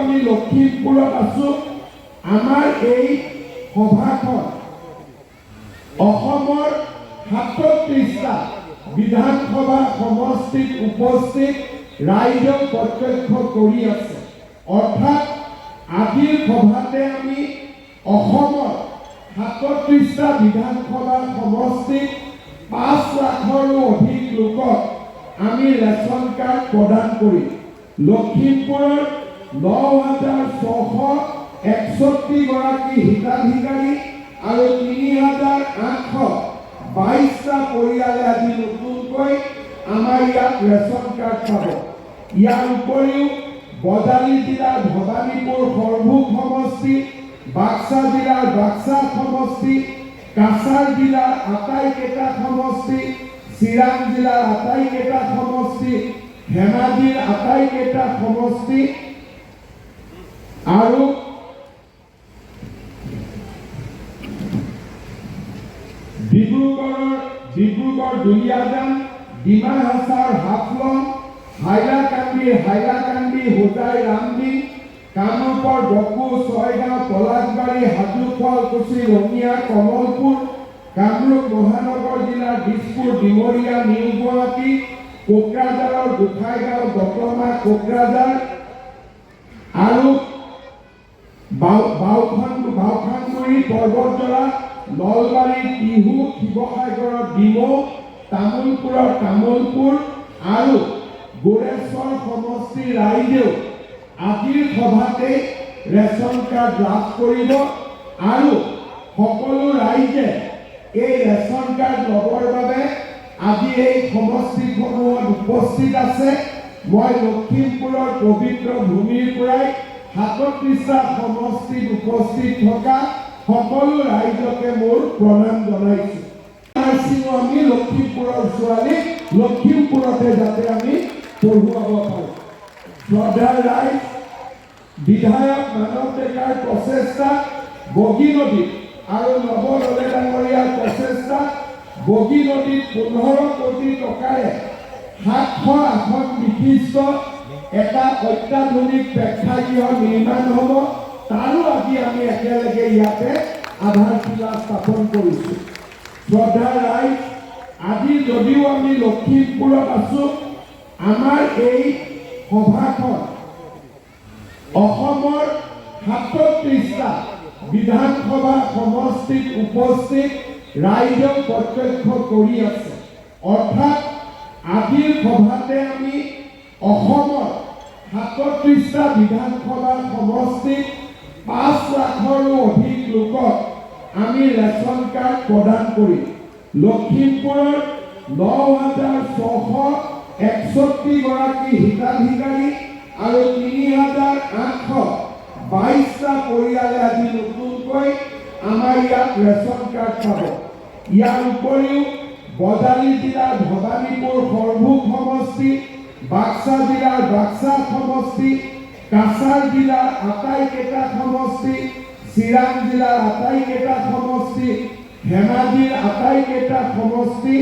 আমি লখিমপুৰত আছো আমাৰ এই সভাখন অসমৰ ৩৭টা বিধানসভা সমষ্টিত উপস্থিত ৰাইজক প্ৰত্যক্ষ কৰি আছে অৰ্থাৎ আজিৰ সভাতে আমি অসমৰ ৩৭টা বিধানসভা সমষ্টিত ৫ লাখৰো অধিক লোকক আমি ৰেচন কাৰ্ড প্ৰদান কৰি লখিমপুৰৰ ৯,৬৬১ গৰাকী হিতাধিকাৰী আৰু ৩,৮২২টা পৰিয়ালে আজি নতুনকৈ আমাৰ ইয়াত ৰেচন কাৰ্ড পাব। ইয়াৰ উপৰিও বজালী জিলাৰ ভবানীপুৰ সৰভোগ সমষ্টি, বাক্সা জিলাৰ বাক্সা সমষ্টি, কাছাৰ জিলাৰ আটাইকেইটা সমষ্টি, চিৰাং জিলাৰ আটাইকেইটা সমষ্টি, ধেমাজিৰ আটাইকেইটা সমষ্টি আৰু ডিব্ৰুগড় দুলিয়াজান, ডিমা হাছাৰ হাফলং, হাইলাকান্দি হোজাই ৰামদিং, কামৰূপৰ বকো, ছয়গাঁও, পলাশবাৰী, হাজো, শুৱালকুছি, ৰঙিয়া, কমলপুৰ, কামৰূপ মহানগৰ জিলাৰ দিছপুৰ, ডিমৰীয়া, নিউ গুৱাহাটী, কোকৰাঝাৰৰ গোসাইগাঁও, দতমা, কোকৰাঝাৰ আৰু বাওখানগুৰি, পৰ্বতজৰা, নলবাৰী, টিহু, শিৱসাগৰৰ ডিমৌ, তামুলপুৰৰ তামুলপুৰ আৰু গোৰেশ্বৰ সমষ্টিৰ ৰাইজেও আজিৰ সভাতে ৰেচন কাৰ্ড লাভ কৰিব আৰু সকলো ৰাইজে এই ৰেচন কাৰ্ড ল'বৰ বাবে আজি এই সমষ্টিসমূহত উপস্থিত আছে। মই লখিমপুৰৰ পবিত্ৰ ভূমিৰ পৰাই ৩৭টা সমষ্টিত উপস্থিত থকা সকলো ৰাইজকে মোৰ প্ৰণাম জনাইছো। আমি লখিমপুৰৰ ছোৱালীক লখিমপুৰতে যাতে আমি পঢ়ুৱাব পাৰোঁ। শ্ৰদ্ধাৰ ৰাইজ, বিধায়ক মানৱ ডেকাৰ প্ৰচেষ্টা বগী নদীত আৰু নৱ দলে ডাঙৰীয়াৰ প্ৰচেষ্টা বগী নদীত ১৫ কোটি টকাৰে ৭০০ আসন বিশিষ্ট এটা অত্যাধুনিক প্ৰেক্ষাগৃহ নিৰ্মাণ হ'ব। তাৰো আজি আমি একেলগে ইয়াতে আধাৰশিলা স্থাপন কৰিছোঁ। শ্ৰদ্ধাৰ ৰাইজ, আজি যদিও আমি লখিমপুৰত আছো আমাৰ এই সভাখন অসমৰ ৩৭টা বিধানসভা সমষ্টিত উপস্থিত ৰাইজক প্ৰত্যক্ষ কৰি আছে অৰ্থাৎ আজিৰ সভাতে আমি অসমৰ ৩৭টা বিধানসভা সমষ্টিত ৫ লাখৰো অধিক লোকক আমি ৰেচন কাৰ্ড প্ৰদান কৰি লখিমপুৰৰ ৯,৬৬১ গৰাকী হিতাধিকাৰী আৰু ৩,৮২২টা পৰিয়ালে আজি নতুনকৈ আমাৰ ইয়াত ৰেচন কাৰ্ড পাব। ইয়াৰ উপৰিও বজালী জিলাৰ ভবানীপুৰ সৰভোগ সমষ্টি, বাক্সা জিলাৰ বাক্সা সমষ্টি, কাছাৰ জিলাৰ আটাইকেইটা সমষ্টি, চিৰাং জিলাৰ আটাইকেইটা সমষ্টি, ধেমাজিৰ আটাইকেইটা সমষ্টি